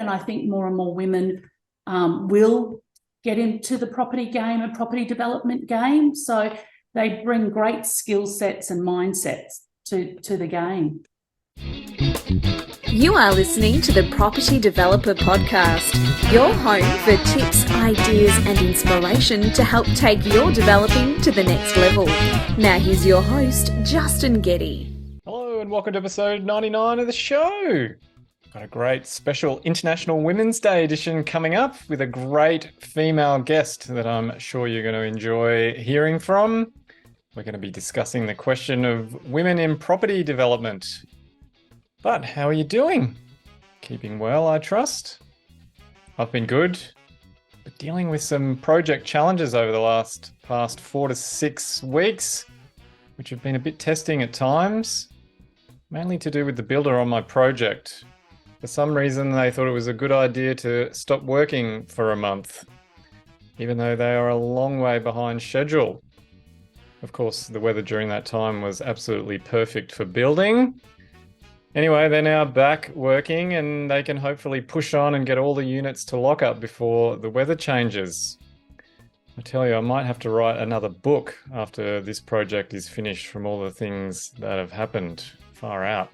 and I think more and more women will get into the property game and property development game. So they bring great skill sets and mindsets to the game. You are listening to the Property Developer Podcast, your home for tips, ideas and inspiration to help take your developing to the next level. Now here's your host, Justin Getty. Hello and welcome to episode 99 of the show. Got a great special International Women's Day edition coming up with a great female guest that I'm sure you're going to enjoy hearing from. We're going to be discussing the question of women in property development. But how are you doing? Keeping well, I trust. I've been good, but dealing with some project challenges over the past 4 to 6 weeks, which have been a bit testing at times, mainly to do with the builder on my project. For some reason, they thought it was a good idea to stop working for a month, even though they are a long way behind schedule. Of course, the weather during that time was absolutely perfect for building. Anyway, they're now back working and they can hopefully push on and get all the units to lock up before the weather changes. I tell you, I might have to write another book after this project is finished from all the things that have happened. Far out.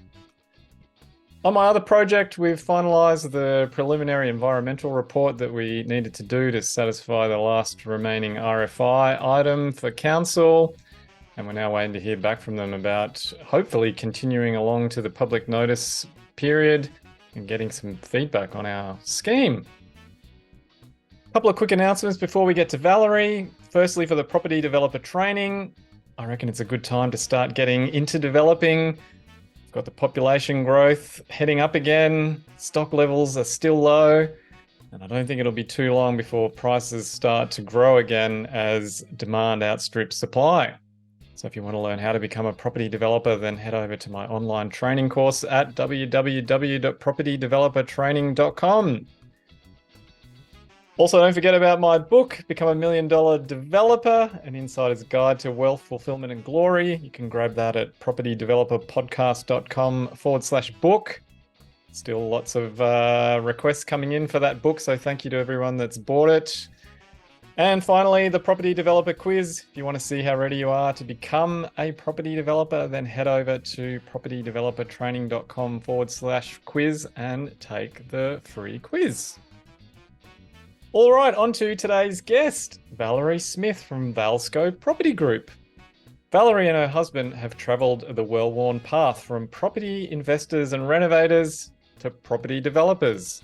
On my other project, we've finalised the preliminary environmental report that we needed to do to satisfy the last remaining RFI item for council. And we're now waiting to hear back from them about hopefully continuing along to the public notice period and getting some feedback on our scheme. A couple of quick announcements before we get to Valerie. Firstly, for the property developer training, I reckon it's a good time to start getting into developing. We've got the population growth heading up again. Stock levels are still low. And I don't think it'll be too long before prices start to grow again as demand outstrips supply. So if you want to learn how to become a property developer, then head over to my online training course at www.propertydevelopertraining.com. Also, don't forget about my book, Become a $1 Million Developer, An Insider's Guide to Wealth, Fulfillment and Glory. You can grab that at propertydeveloperpodcast.com/book. Still lots of requests coming in for that book, so thank you to everyone that's bought it. And finally, the Property Developer Quiz. If you want to see how ready you are to become a property developer, then head over to propertydevelopertraining.com/quiz and take the free quiz. All right, on to today's guest, Valerie Smith from Valsco Property Group. Valerie and her husband have travelled the well-worn path from property investors and renovators to property developers.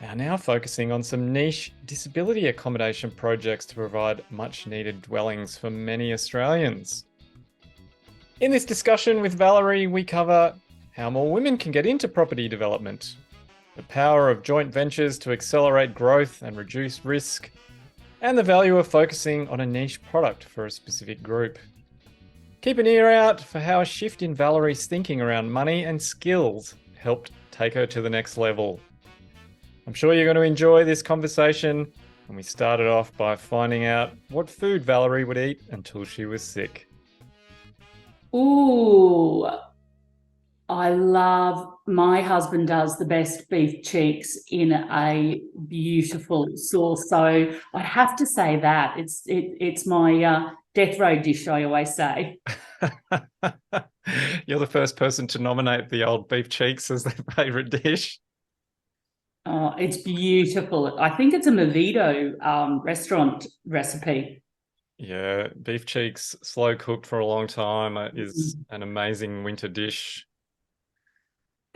They are now focusing on some niche disability accommodation projects to provide much-needed dwellings for many Australians. In this discussion with Valerie, we cover how more women can get into property development, the power of joint ventures to accelerate growth and reduce risk, and the value of focusing on a niche product for a specific group. Keep an ear out for how a shift in Valerie's thinking around money and skills helped take her to the next level. I'm sure you're going to enjoy this conversation, and we started off by finding out what food Valerie would eat until she was sick. Ooh, my husband does the best beef cheeks in a beautiful sauce. So I have to say that it's my death row dish, I always say. You're the first person to nominate the old beef cheeks as their favourite dish. Oh, it's beautiful. I think it's a Movito restaurant recipe. Yeah, beef cheeks, slow cooked for a long time, is an amazing winter dish.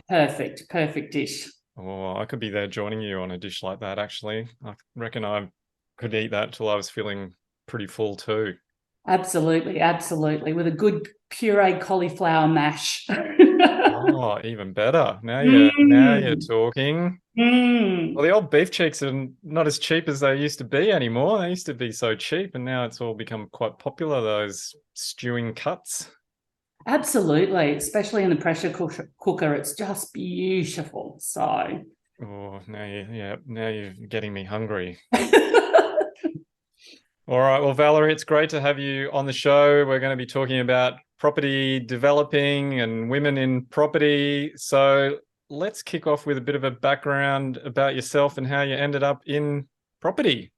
Perfect dish. Oh, I could be there joining you on a dish like that, actually. I reckon I could eat that till I was feeling pretty full too. Absolutely. With a good pureed cauliflower mash. Oh, even better. Now you're talking. Well, the old beef cheeks are not as cheap as they used to be anymore. They used to be so cheap, and now it's all become quite popular, those stewing cuts. Absolutely, especially in the pressure cooker. It's just beautiful. So. Oh, now you're getting me hungry. All right. Well, Valerie, it's great to have you on the show. We're going to be talking about property developing and women in property. So let's kick off with a bit of a background about yourself and how you ended up in property.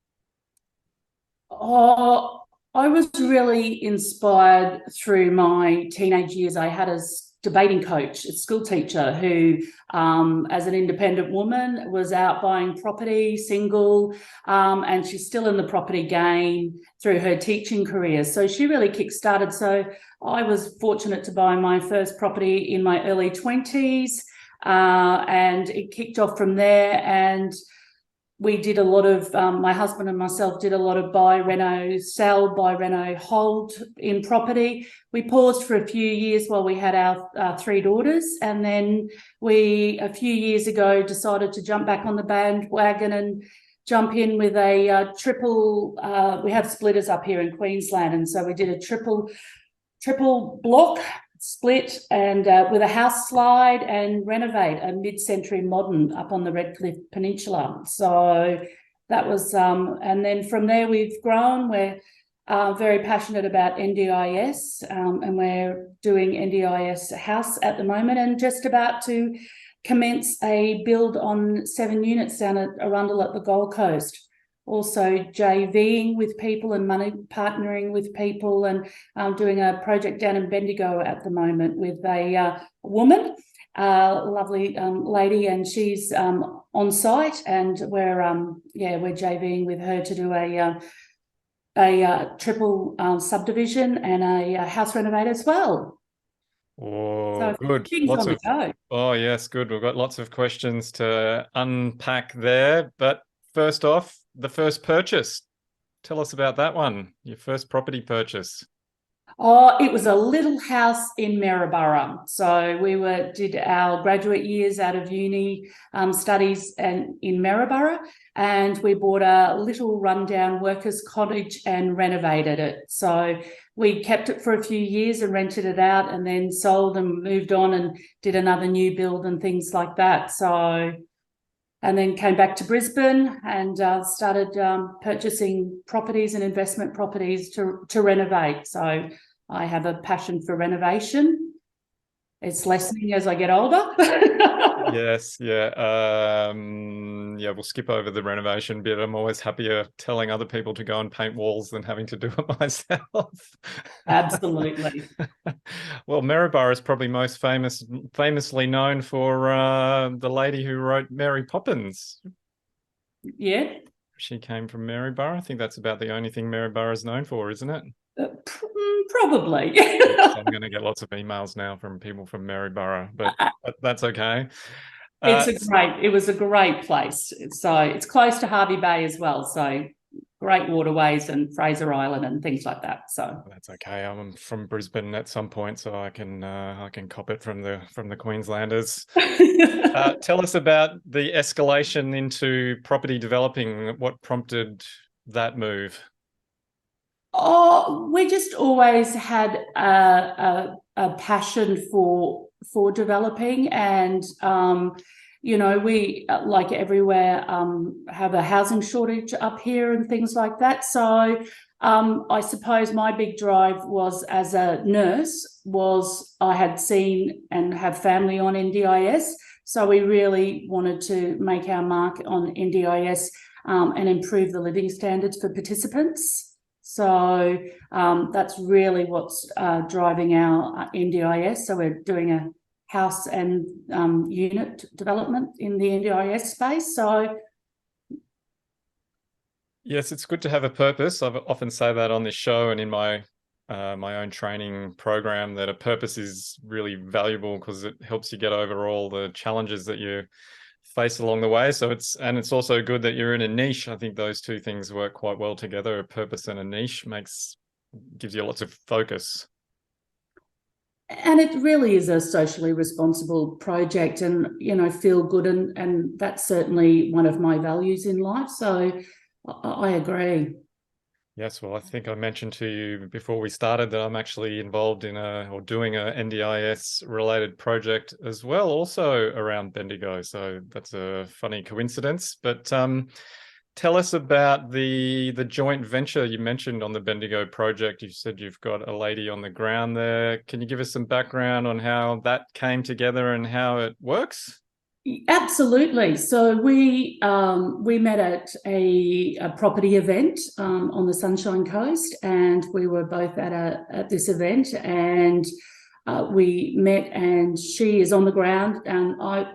Oh, I was really inspired through my teenage years. I had a debating coach, a school teacher who, as an independent woman, was out buying property, single, and she's still in the property game through her teaching career. So she really kick-started. So I was fortunate to buy my first property in my early 20s, and it kicked off from there. And we did a lot of, my husband and myself did a lot of buy, reno, sell, buy, reno, hold in property. We paused for a few years while we had our three daughters. And then we, a few years ago, decided to jump back on the bandwagon and jump in with a triple, we have splitters up here in Queensland. And so we did a triple block split and with a house slide and renovate a mid-century modern up on the Redcliffe Peninsula. So that was, and then from there we've grown. We're very passionate about NDIS, and we're doing NDIS house at the moment and just about to commence a build on 7 units down at Arundel at the Gold Coast. Also JVing with people and money partnering with people, and doing a project down in Bendigo at the moment with a woman, lovely lady, and she's on site, and we're JVing with her to do a triple subdivision and a house renovate as well. Oh, So good. lots of oh yes, good. We've got lots of questions to unpack there, but first off, the first purchase. Tell us about that one, your first property purchase. Oh, it was a little house in Maryborough. So we did our graduate years out of uni studies and in Maryborough, and we bought a little rundown workers' cottage and renovated it. So we kept it for a few years and rented it out, and then sold and moved on and did another new build and things like that. So, and then came back to Brisbane and started purchasing properties and investment properties to renovate. So I have a passion for renovation. It's lessening as I get older. Yes, yeah. We'll skip over the renovation bit. I'm always happier telling other people to go and paint walls than having to do it myself. Absolutely. Well, Maryborough is probably most famously known for the lady who wrote Mary Poppins. Yeah. She came from Maryborough. I think that's about the only thing Maryborough is known for, isn't it? Probably. I'm going to get lots of emails now from people from Maryborough, but that's okay. It was a great place. So it's close to Hervey Bay as well. So great waterways and Fraser Island and things like that. So that's okay. I'm from Brisbane at some point, so I can cop it from the Queenslanders. Tell us about the escalation into property developing. What prompted that move? Oh, we just always had a passion for developing, and we, like everywhere, have a housing shortage up here and things like that. So I suppose my big drive was, as a nurse, was I had seen and have family on NDIS, so we really wanted to make our mark on NDIS and improve the living standards for participants. So that's really what's driving our NDIS. So we're doing a house and unit development in the NDIS space. So yes, it's good to have a purpose. I often say that on this show and in my own training program, that a purpose is really valuable because it helps you get over all the challenges that you face along the way. So it's also good that you're in a niche. I think those two things work quite well together. A purpose and a niche gives you lots of focus. And it really is a socially responsible project, and feel good, and that's certainly one of my values in life. So I agree. Yes, well, I think I mentioned to you before we started that I'm actually involved doing a NDIS related project as well, also around Bendigo. So that's a funny coincidence. But tell us about the joint venture you mentioned on the Bendigo project. You said you've got a lady on the ground there. Can you give us some background on how that came together and how it works? Absolutely. So we met at a property event on the Sunshine Coast, and we were both at this event, and we met, and she is on the ground, and I've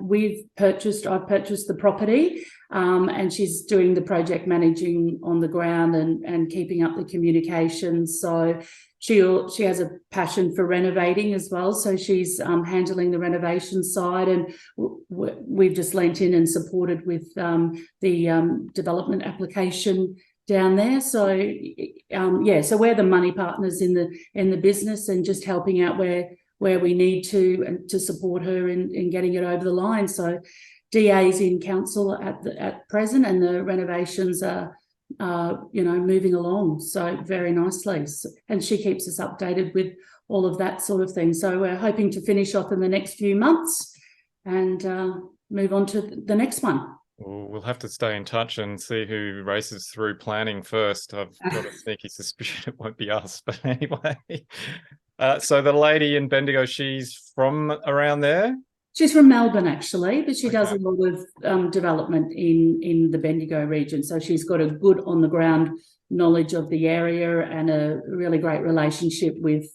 purchased the property, and she's doing the project managing on the ground and keeping up the communications. So she has a passion for renovating as well. So she's handling the renovation side, and we've just lent in and supported with the development application down there. So so we're the money partners in the business, and just helping out where we need to, and to support her in getting it over the line. So DA's in council at present, and the renovations are moving along so very nicely. And she keeps us updated with all of that sort of thing. So we're hoping to finish off in the next few months and move on to the next one. We'll have to stay in touch and see who races through planning first. I've got a sneaky suspicion it won't be us, but anyway. So the lady in Bendigo, she's from around there? She's from Melbourne, actually, but she does Okay. a lot of development in the Bendigo region. So she's got a good on-the-ground knowledge of the area and a really great relationship with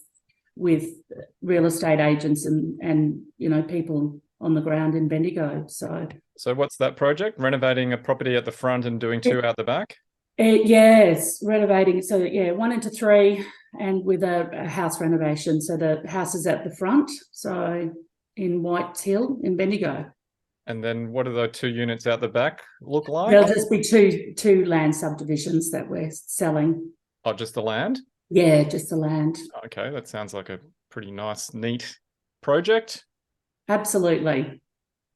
real estate agents and people on the ground in Bendigo. So what's that project? Renovating a property at the front and doing two out the back? Yes, renovating. So 1 into 3, and with a house renovation. So the house is at the front, so in Whites Hill in Bendigo. And then what do the 2 units out the back look like? There'll just be two land subdivisions that we're selling. Oh, just the land? Yeah, just the land. Okay, that sounds like a pretty nice, neat project. Absolutely.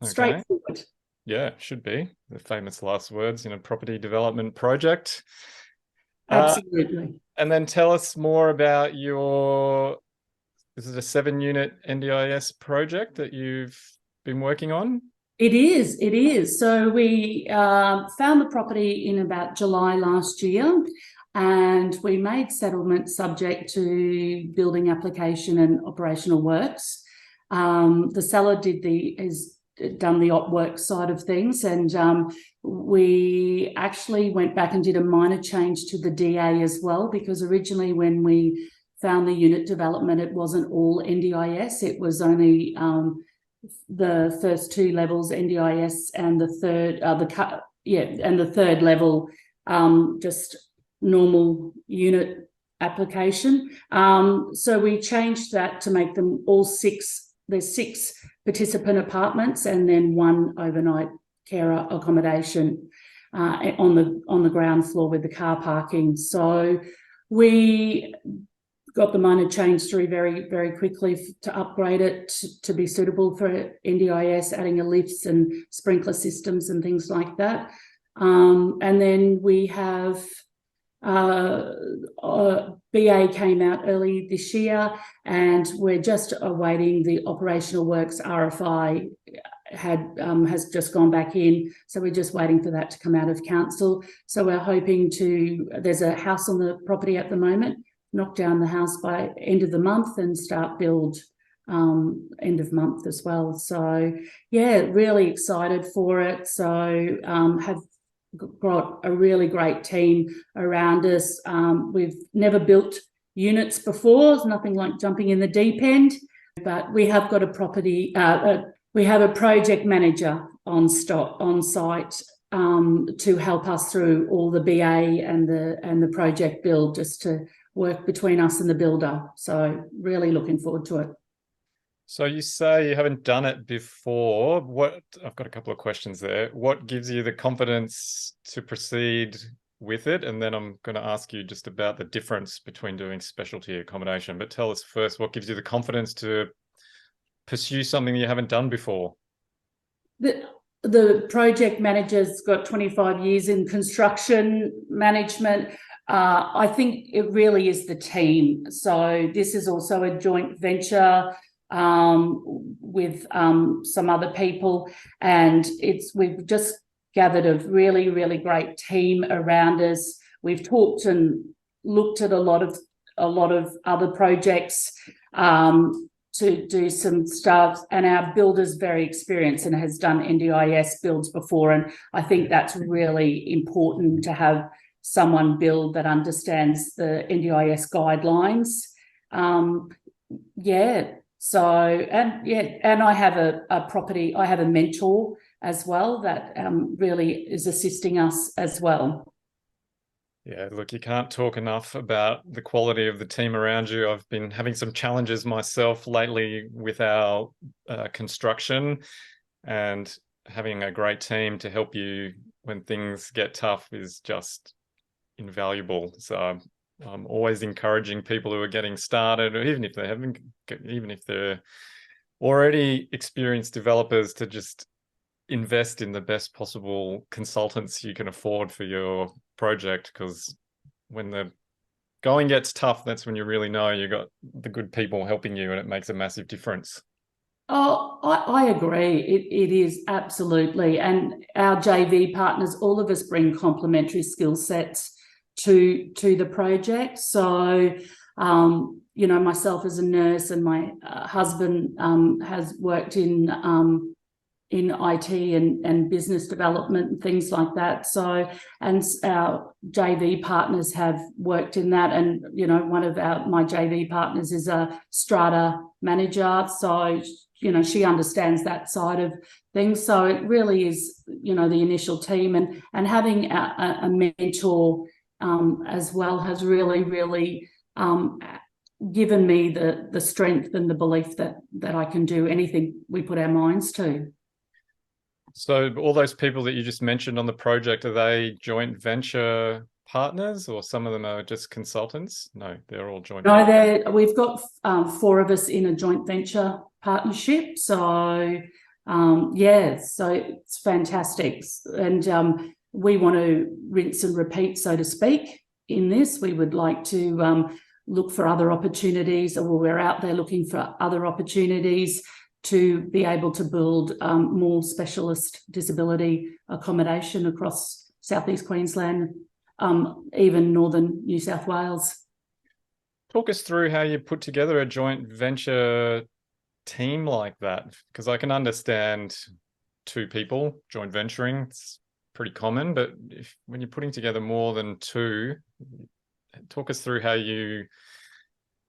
Okay. Straightforward. Yeah, it should be. The famous last words in a property development project. Absolutely. And then tell us more about this is a 7-unit NDIS project that you've been working on? It is. So we found the property in about July last year, and we made settlement subject to building application and operational works. The seller has done the op work side of things, and we actually went back and did a minor change to the DA as well, because originally when we found the unit development, it wasn't all NDIS. It was only the first 2 levels NDIS, and the third level just normal unit application. So we changed that to make them all 6. There's 6 participant apartments, and then 1 overnight carer accommodation on the ground floor with the car parking. So we got the minor change through very, very quickly to upgrade it to be suitable for NDIS, adding lifts and sprinkler systems and things like that. And then we have BA came out early this year, and we're just awaiting the operational works RFI has just gone back in, so we're just waiting for that to come out of council. So we're hoping there's a house on the property at the moment, knock down the house by end of the month and start build end of month as well. So really excited for it. So have got a really great team around us. We've never built units before. It's nothing like jumping in the deep end, but we have got we have a project manager on site to help us through all the BA and the project build, just to work between us and the builder. So really looking forward to it. So you say you haven't done it before. I've got a couple of questions there. What gives you the confidence to proceed with it? And then I'm going to ask you just about the difference between doing specialty accommodation. But tell us first, what gives you the confidence to pursue something you haven't done before? The project manager's got 25 years in construction management. I think it really is the team. So this is also a joint venture with some other people, and we've just gathered a really, really great team around us. We've talked and looked at a lot of other projects to do some stuff, and our builder's very experienced and has done NDIS builds before, and I think that's really important to have someone build that understands the NDIS guidelines. And I have I have a mentor as well that really is assisting us as well. Yeah, look, you can't talk enough about the quality of the team around you. I've been having some challenges myself lately with our construction, and having a great team to help you when things get tough is just invaluable. So I'm always encouraging people who are getting started, or even if they're already experienced developers, to just invest in the best possible consultants you can afford for your project, because when the going gets tough, that's when you really know you got the good people helping you, and it makes a massive difference. Oh, I agree. It is absolutely. And our JV partners, all of us bring complementary skill sets to the project. So, myself as a nurse, and my husband has worked in IT and business development and things like that. So, and our JV partners have worked in that. And, one of my JV partners is a strata manager. So, she understands that side of things. So it really is, the initial team, and having a mentor as well has really, really given me the strength and the belief that I can do anything we put our minds to. So all those people that you just mentioned on the project, are they joint venture partners, or some of them are just consultants? No, they're all joint venture. No, we've got 4 of us in a joint venture partnership. So, so it's fantastic. And we want to rinse and repeat, so to speak, in this. We would like to look for other opportunities, or we're out there looking for other opportunities to be able to build more specialist disability accommodation across Southeast Queensland, even northern New South Wales. Talk us through how you put together a joint venture team like that, because I can understand 2 people joint venturing. It's pretty common, but when you're putting together more than 2, talk us through how you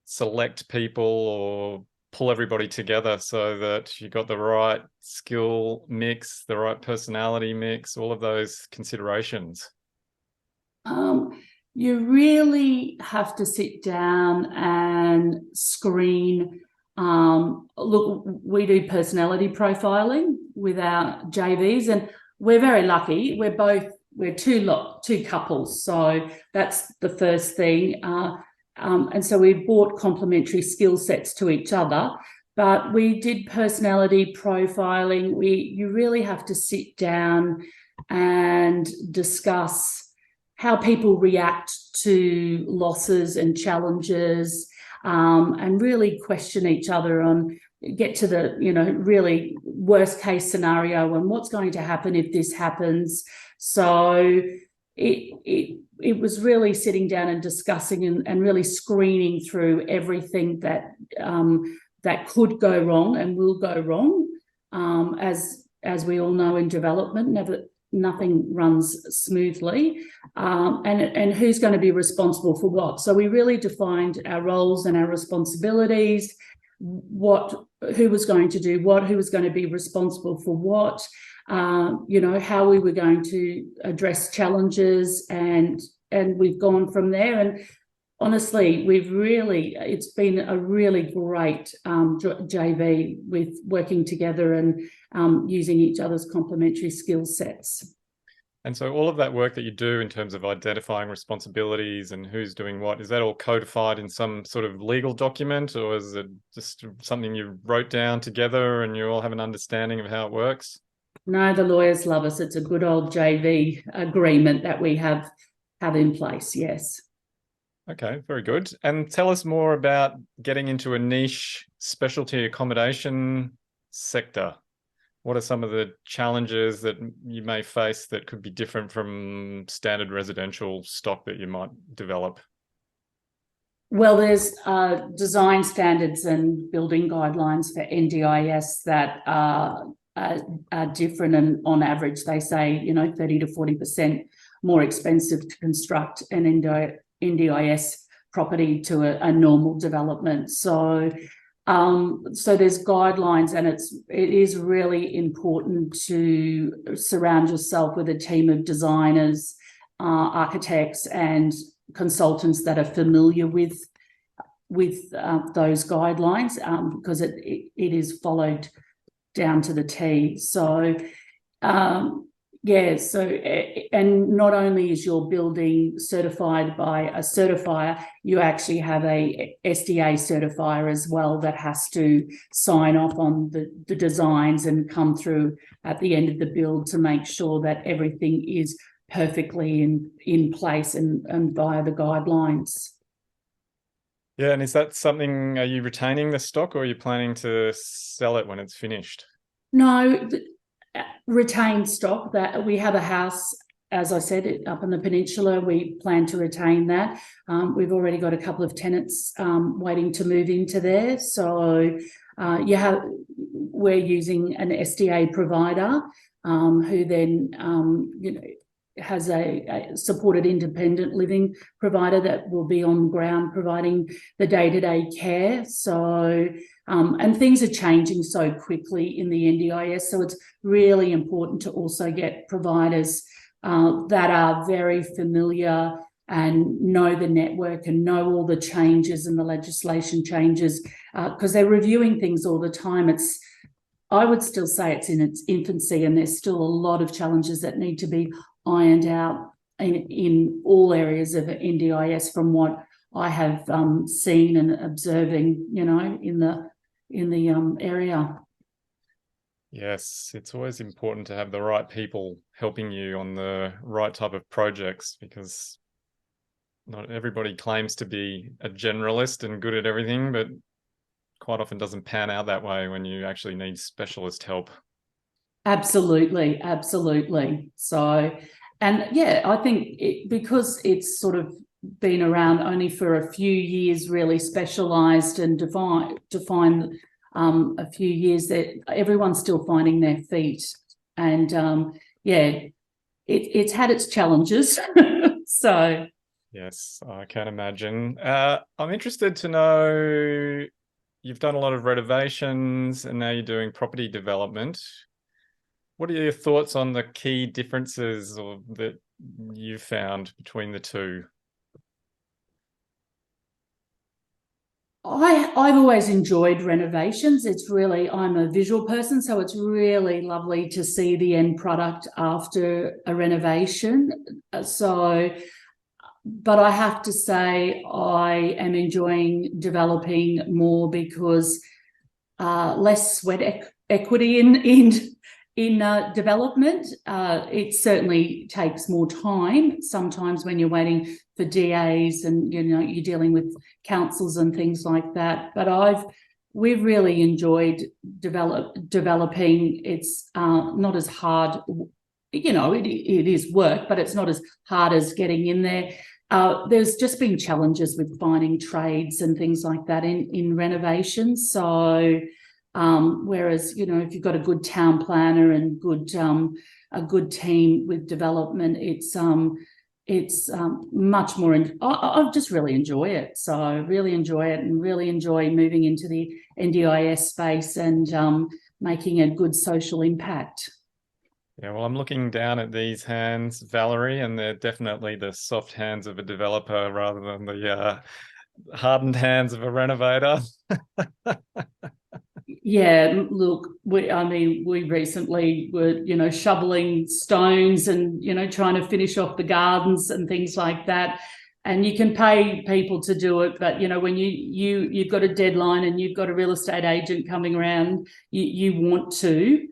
select people or pull everybody together so that you got the right skill mix, the right personality mix, all of those considerations. You really have to sit down and screen. Look, we do personality profiling with our JVs, and we're very lucky. We're two couples, so that's the first thing. And so we've brought complementary skill sets to each other, but we did personality profiling. You really have to sit down and discuss how people react to losses and challenges, and really question each other get to the, really worst case scenario and what's going to happen if this happens. So it was really sitting down and discussing and really screening through everything that could go wrong and will go wrong. As we all know, in development, nothing runs smoothly, and who's going to be responsible for what. So we really defined our roles and our responsibilities, who was going to do what, who was going to be responsible for what, how we were going to address challenges, and we've gone from there. And honestly, it's been a really great JV with working together and using each other's complementary skill sets. And so all of that work that you do in terms of identifying responsibilities and who's doing what, is that all codified in some sort of legal document, or is it just something you wrote down together and you all have an understanding of how it works? No, the lawyers love us. It's a good old JV agreement that we have in place, yes. Okay, very good. And tell us more about getting into a niche specialty accommodation sector. What are some of the challenges that you may face that could be different from standard residential stock that you might develop? Well, there's design standards and building guidelines for NDIS that are different, and on average they say 30 to 40% more expensive to construct an NDIS property to a normal development. So there's guidelines, and it is really important to surround yourself with a team of designers, architects and consultants that are familiar with those guidelines, because it is followed down to the T. So and not only is your building certified by a certifier, you actually have a SDA certifier as well that has to sign off on the designs and come through at the end of the build to make sure that everything is perfectly in place and via the guidelines. Yeah, and is that something, are you retaining the stock, or are you planning to sell it when it's finished? No, retained stock. That we have a house, as I said, up in the peninsula. We plan to retain that. We've already got a couple of tenants waiting to move into there. So we're using an SDA provider who then has a supported independent living provider that will be on ground providing the day-to-day care. So and things are changing so quickly in the NDIS, so it's really important to also get providers that are very familiar and know the network and know all the changes and the legislation changes, because they're reviewing things all the time. I would still say it's in its infancy, and there's still a lot of challenges that need to be ironed out in all areas of NDIS from what I have seen and observing, in the area. Yes, it's always important to have the right people helping you on the right type of projects, because not everybody claims to be a generalist and good at everything, but quite often doesn't pan out that way when you actually need specialist help. Absolutely. So, and yeah, I think because it's sort of been around only for a few years, really specialised and defined a few years, that everyone's still finding their feet. And it's had its challenges. So yes, I can imagine. I'm interested to know, you've done a lot of renovations and now you're doing property development. What are your thoughts on the key differences that you've found between the two? I've always enjoyed renovations. I'm a visual person, so it's really lovely to see the end product after a renovation. But I have to say I am enjoying developing more, because less sweat equity in development. It certainly takes more time sometimes when you're waiting for DAs and you're dealing with councils and things like that. But we've really enjoyed developing. It's not as hard, it is work, but it's not as hard as getting in there. There's just been challenges with finding trades and things like that in renovations. So whereas, if you've got a good town planner and a good team with development, it's much more. I just really enjoy it. So I really enjoy it, and really enjoy moving into the NDIS space and making a good social impact. Yeah, well, I'm looking down at these hands, Valerie, and they're definitely the soft hands of a developer rather than the hardened hands of a renovator. Yeah, look, we recently were, shoveling stones and, trying to finish off the gardens and things like that. And you can pay people to do it, but, when you've got a deadline and you've got a real estate agent coming around, you want to,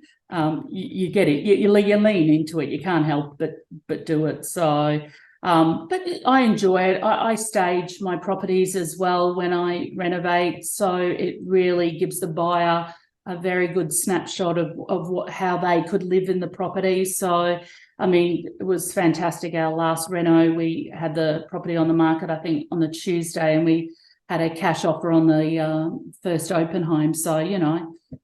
you get it, you lean into it. You can't help but do it. So, but I enjoy it. I stage my properties as well when I renovate, so it really gives the buyer a very good snapshot of how they could live in the property. So, it was fantastic. Our last reno, we had the property on the market, I think, on the Tuesday, and we had a cash offer on the first open home. So,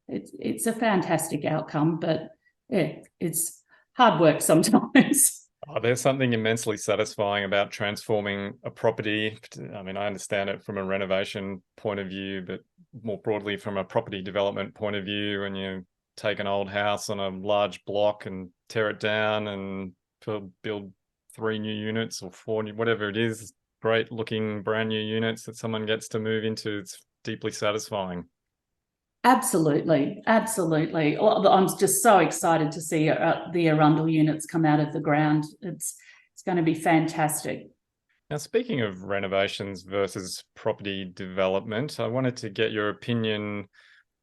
it's a fantastic outcome, but yeah, it's hard work sometimes. Oh, there's something immensely satisfying about transforming a property. I mean, I understand it from a renovation point of view, but more broadly from a property development point of view, when you take an old house on a large block and tear it down and build 3 new units or 4 new, whatever it is, great looking brand new units that someone gets to move into. It's deeply satisfying. Absolutely. I'm just so excited to see the Arundel units come out of the ground. It's going to be fantastic. Now, speaking of renovations versus property development, I wanted to get your opinion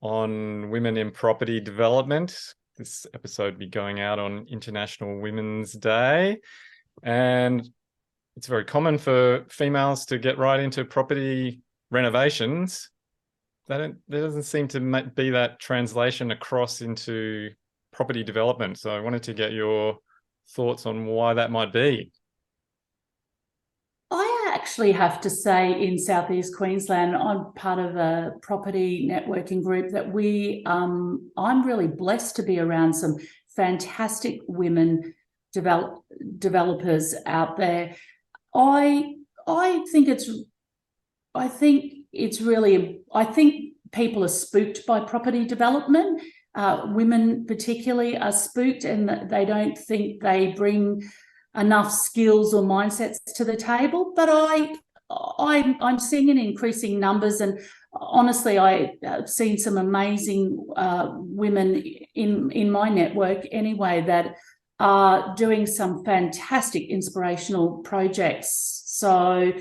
on women in property development. This episode will be going out on International Women's Day, and it's very common for females to get right into property renovations. There doesn't seem to be that translation across into property development. So I wanted to get your thoughts on why that might be. I actually have to say, in Southeast Queensland, I'm part of a property networking group that I'm really blessed to be around some fantastic women developers out there. I think people are spooked by property development. Women particularly are spooked, and they don't think they bring enough skills or mindsets to the table. But I'm seeing in increasing numbers, and honestly, I've seen some amazing women in my network anyway that are doing some fantastic inspirational projects. So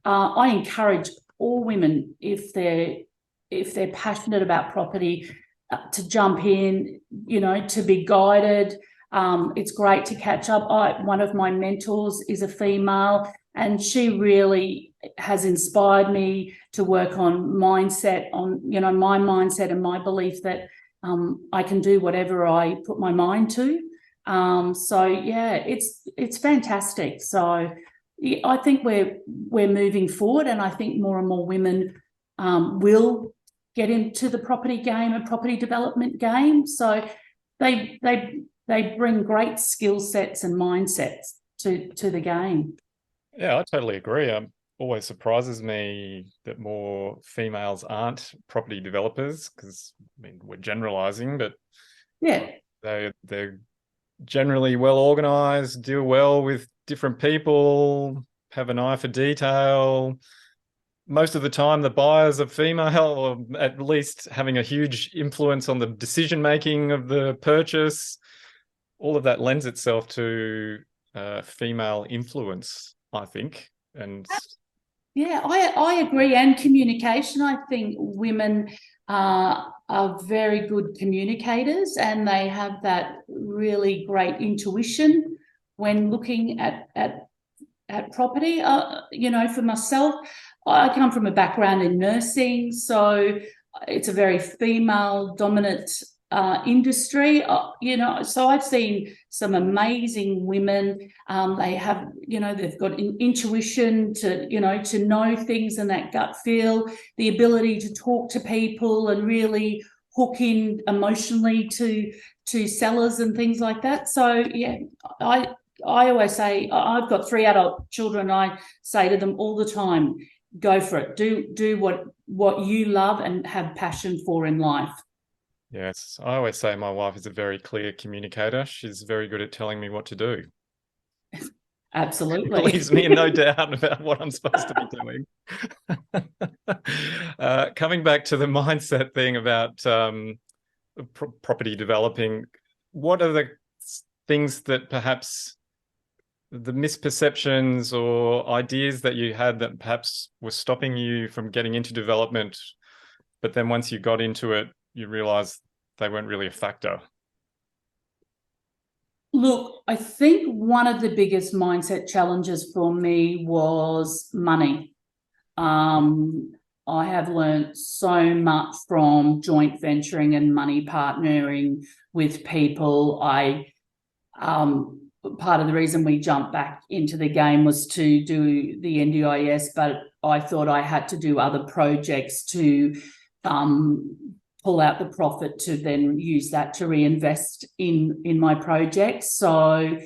I encourage all women, if they're passionate about property, to jump in, to be guided. It's great to catch up. One of my mentors is a female, and she really has inspired me to work on mindset, my mindset and my belief that I can do whatever I put my mind to. So yeah, it's fantastic. So I think we're moving forward, and I think more and more women will get into the property game and property development game. So they bring great skill sets and mindsets to the game. Yeah, I totally agree. Always surprises me that more females aren't property developers, because we're generalizing, but yeah, they're generally well organized, deal well with different people, have an eye for detail. Most of the time the buyers are female, or at least having a huge influence on the decision making of the purchase. All of that lends itself to female influence, I think. And yeah, I agree. And communication, I think women are very good communicators, and they have that really great intuition when looking at property. For myself, I come from a background in nursing, so it's a very female dominant industry. So I've seen some amazing women. They have, they've got intuition to know things, and that gut feel, the ability to talk to people and really hook in emotionally to sellers and things like that. So yeah, I always say, I've got 3 adult children. I say to them all the time, go for it. Do what you love and have passion for in life. Yes, I always say my wife is a very clear communicator. She's very good at telling me what to do. Absolutely. It leaves me in no doubt about what I'm supposed to be doing. Coming back to the mindset thing about property developing, what are the things that perhaps the misperceptions or ideas that you had that perhaps were stopping you from getting into development, but then once you got into it, you realized they weren't really a factor? Look, I think one of the biggest mindset challenges for me was money. I have learned so much from joint venturing and money partnering with people. part of the reason we jumped back into the game was to do the NDIS, but I thought I had to do other projects to pull out the profit to then use that to reinvest in my projects. So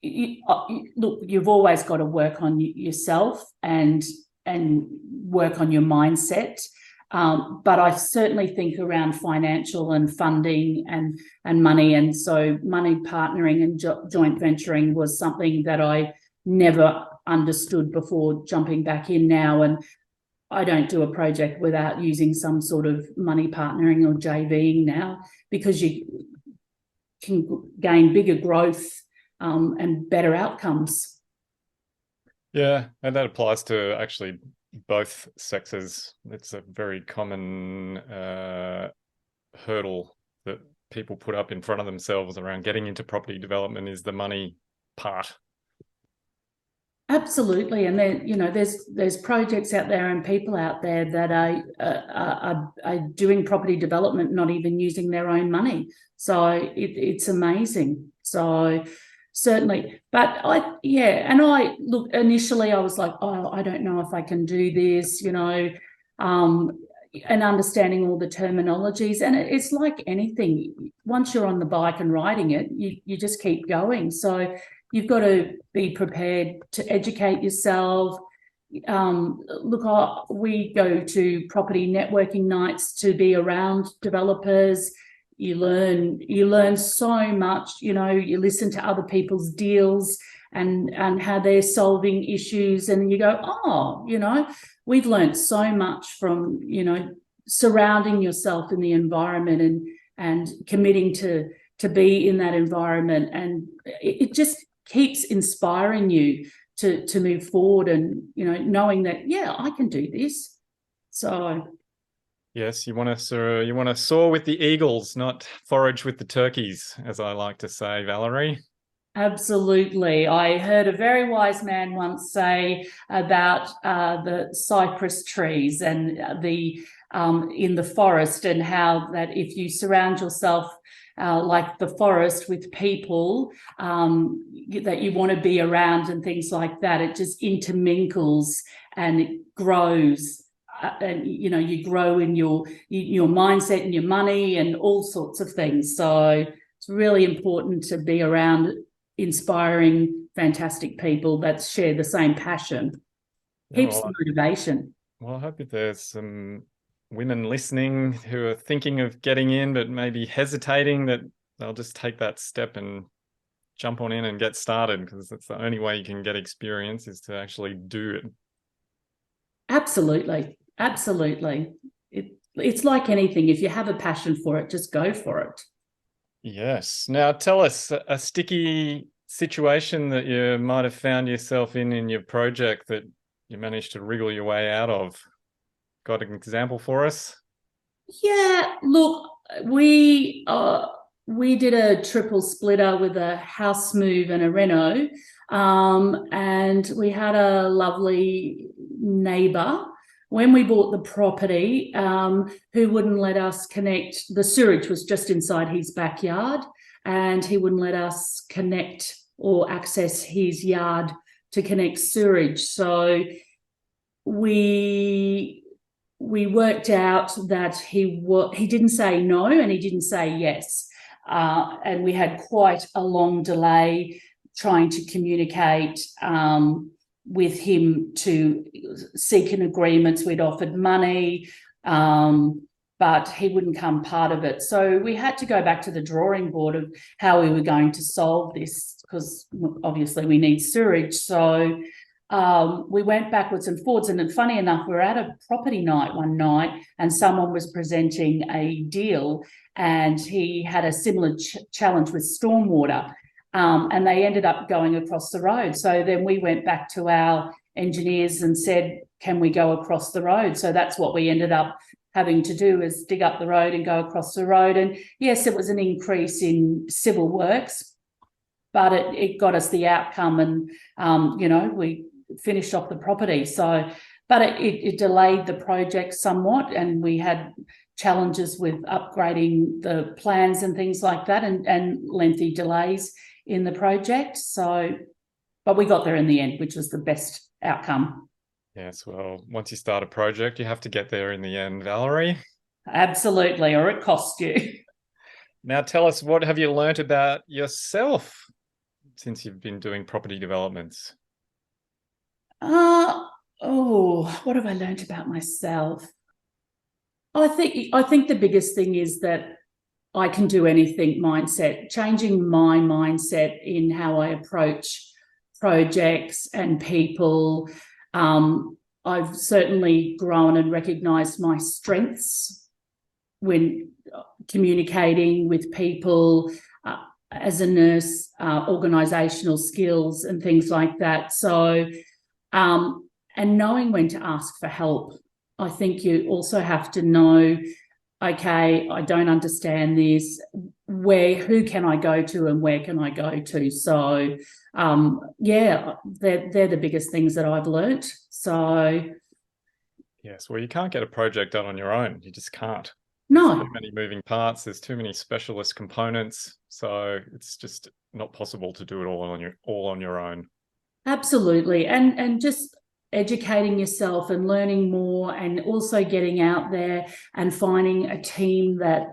look, you've always got to work on yourself and work on your mindset. But I certainly think around financial and funding and money. And so money partnering and joint venturing was something that I never understood before jumping back in now. And I don't do a project without using some sort of money partnering or JVing now, because you can gain bigger growth and better outcomes. Yeah, and that applies to actually both sexes. It's a very common hurdle that people put up in front of themselves around getting into property development is the money part. Absolutely, and then there's projects out there and people out there that are doing property development not even using their own money. So it's amazing. So certainly, but I look, initially I was like, oh, I don't know if I can do this, and understanding all the terminologies. And it's like anything. Once you're on the bike and riding it, you just keep going. So you've got to be prepared to educate yourself. Look, we go to property networking nights to be around developers. You learn so much. You listen to other people's deals and how they're solving issues, and you go, oh, we've learned so much from surrounding yourself in the environment and committing to be in that environment, and it just keeps inspiring you to move forward, and knowing that I can do this. So yes, you want to soar with the eagles, not forage with the turkeys, as I like to say, Valerie. Absolutely. I heard a very wise man once say about the cypress trees and the in the forest, and how that if you surround yourself like the forest with people that you want to be around and things like that, it just intermingles and it grows. And you grow in your mindset and your money and all sorts of things. So it's really important to be around inspiring, fantastic people that share the same passion. Keeps the motivation. Well, I hope if there's some women listening who are thinking of getting in but maybe hesitating, that they'll just take that step and jump on in and get started, because that's the only way you can get experience, is to actually do it. Absolutely. It's like anything. If you have a passion for it, just go for it. Yes. Now tell us a sticky situation that you might have found yourself in your project that you managed to wriggle your way out of. Got an example for us? Yeah, look, we did a triple splitter with a house move and a reno, and we had a lovely neighbour when we bought the property who wouldn't let us connect. The sewage was just inside his backyard, and he wouldn't let us connect or access his yard to connect sewage. So we worked out that he didn't say no and he didn't say yes. And we had quite a long delay trying to communicate with him to seek an agreement. We'd offered money, but he wouldn't come part of it. So we had to go back to the drawing board of how we were going to solve this, because obviously we need sewage. So we went backwards and forwards, and funny enough, we were at a property night one night and someone was presenting a deal, and he had a similar challenge with stormwater, and they ended up going across the road. So then we went back to our engineers and said, can we go across the road? So that's what we ended up having to do, is dig up the road and go across the road. And yes, it was an increase in civil works, but it got us the outcome, and we finished off the property. So, but it delayed the project somewhat, and we had challenges with upgrading the plans and things like that, and lengthy delays in the project. So, but we got there in the end, which was the best outcome. Yes, well, once you start a project, you have to get there in the end, Valerie. Absolutely, or it costs you. Now tell us, what have you learnt about yourself since you've been doing property developments? What have I learnt about myself? I think the biggest thing is that I can do anything mindset, changing my mindset in how I approach projects and people. I've certainly grown and recognised my strengths when communicating with people, as a nurse, organisational skills and things like that. So, and knowing when to ask for help. I think you also have to know, okay, I don't understand this. Who can I go to and where can I go to? So, they're the biggest things that I've learnt. So, yes, well, you can't get a project done on your own. You just can't. No. There's too many moving parts. There's too many specialist components. So it's just not possible to do it all on your own. Absolutely. And just educating yourself and learning more, and also getting out there and finding a team that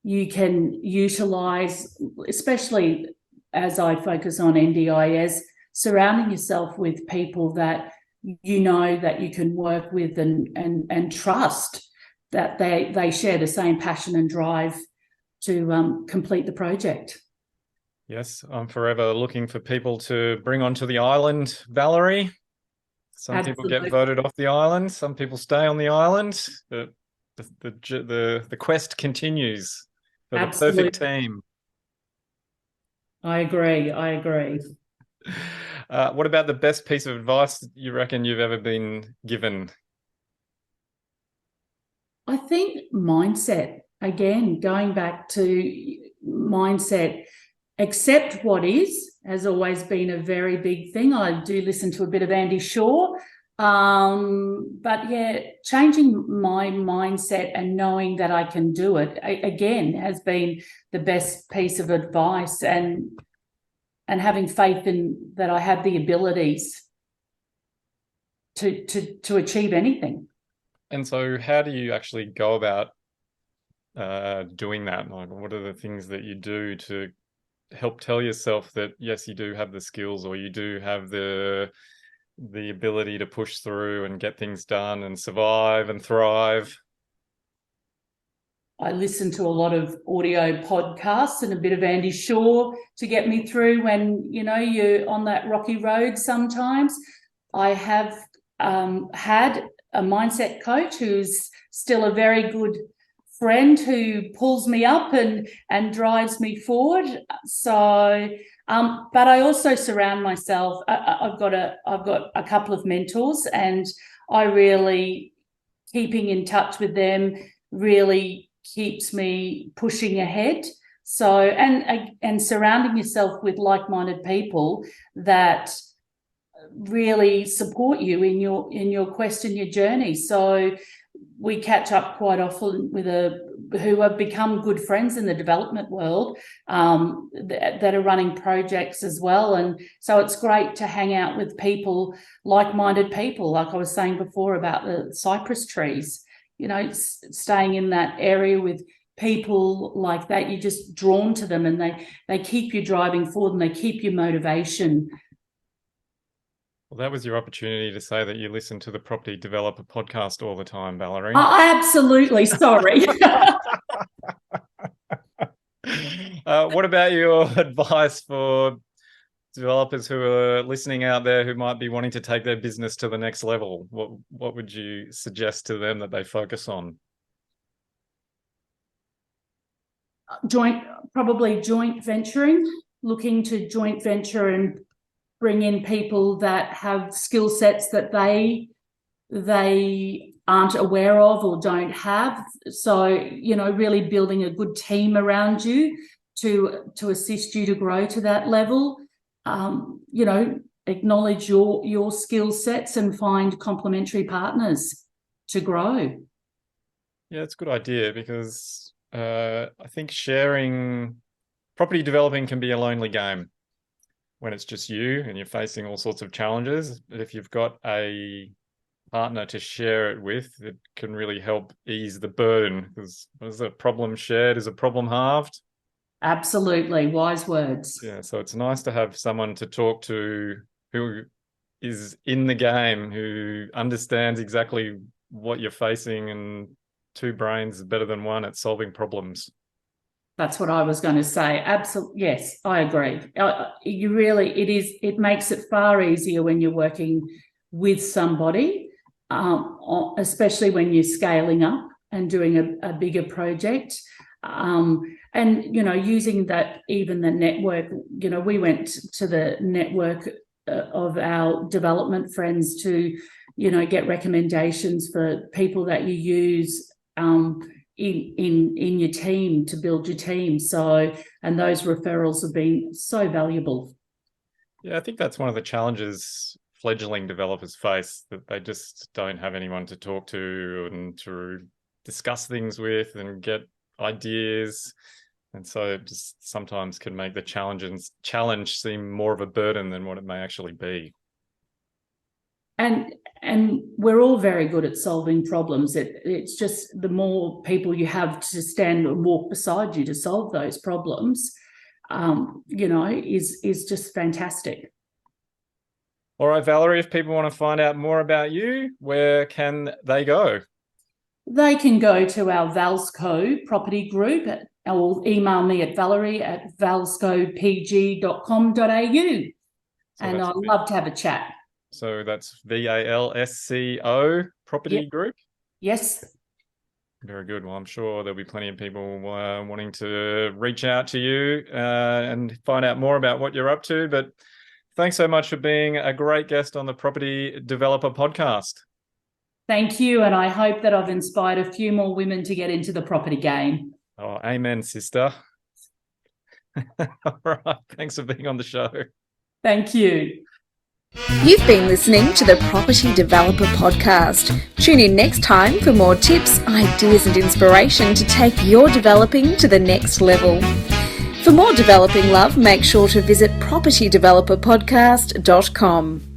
you can utilise, especially as I focus on NDIS, surrounding yourself with people that you know that you can work with and trust that they share the same passion and drive to complete the project. Yes, I'm forever looking for people to bring onto the island, Valerie. Some people get voted off the island. Some people stay on the island. The quest continues for the perfect team. I agree. What about the best piece of advice you reckon you've ever been given? I think mindset. Again, going back to mindset, accept what is, has always been a very big thing. I do listen to a bit of Andy Shaw. But yeah, changing my mindset and knowing that I can do it, again, has been the best piece of advice, and having faith in that I have the abilities to achieve anything. And so how do you actually go about doing that? Like, what are the things that you do to help tell yourself that, yes, you do have the skills, or you do have the ability to push through and get things done and survive and thrive? I listen to a lot of audio podcasts and a bit of Andy Shaw to get me through when, you're on that rocky road sometimes. I have had a mindset coach who's still a very good friend who pulls me up and drives me forward. So, but I also surround myself. I've got a couple of mentors, and I really, keeping in touch with them really keeps me pushing ahead. So, and surrounding yourself with like-minded people that really support you in your quest and your journey. So we catch up quite often with who have become good friends in the development world, that are running projects as well. And so it's great to hang out with people, like-minded people, like I was saying before about the cypress trees, staying in that area with people like that. You're just drawn to them, and they keep you driving forward, and they keep your motivation. Well, that was your opportunity to say that you listen to the Property Developer podcast all the time, Valerie. Absolutely. Sorry. What about your advice for developers who are listening out there who might be wanting to take their business to the next level? What would you suggest to them that they focus on? Probably joint venturing, looking to joint venture and bring in people that have skill sets that they aren't aware of or don't have. So, really building a good team around you to assist you to grow to that level. Acknowledge your skill sets and find complementary partners to grow. Yeah, it's a good idea, because I think sharing property developing can be a lonely game. when it's just you and you're facing all sorts of challenges. But if you've got a partner to share it with, it can really help ease the burden, because what is a problem shared is a problem halved. Absolutely. Wise words. Yeah, so it's nice to have someone to talk to who is in the game, who understands exactly what you're facing, and two brains are better than one at solving problems. That's what I was going to say. Absolutely. Yes, I agree. It makes it far easier when you're working with somebody, especially when you're scaling up and doing a bigger project. And, using that, even the network, we went to the network of our development friends to, get recommendations for people that you use in your team to build your team. So, and those referrals have been so valuable. Yeah, I think that's one of the challenges fledgling developers face, that they just don't have anyone to talk to and to discuss things with and get ideas. And so it just sometimes can make the challenge seem more of a burden than what it may actually be. And we're all very good at solving problems. It's just the more people you have to stand and walk beside you to solve those problems, is just fantastic. All right, Valerie, if people want to find out more about you, where can they go? They can go to our Valsco Property Group, or email me at valerie@valscopg.com.au. And I'd love to have a chat. So that's VALSCO Property Group? Yes. Very good. Well, I'm sure there'll be plenty of people wanting to reach out to you and find out more about what you're up to. But thanks so much for being a great guest on the Property Developer Podcast. Thank you. And I hope that I've inspired a few more women to get into the property game. Oh, amen, sister. All right. Thanks for being on the show. Thank you. You've been listening to the Property Developer Podcast. Tune in next time for more tips, ideas and inspiration to take your developing to the next level. For more developing love, make sure to visit propertydeveloperpodcast.com.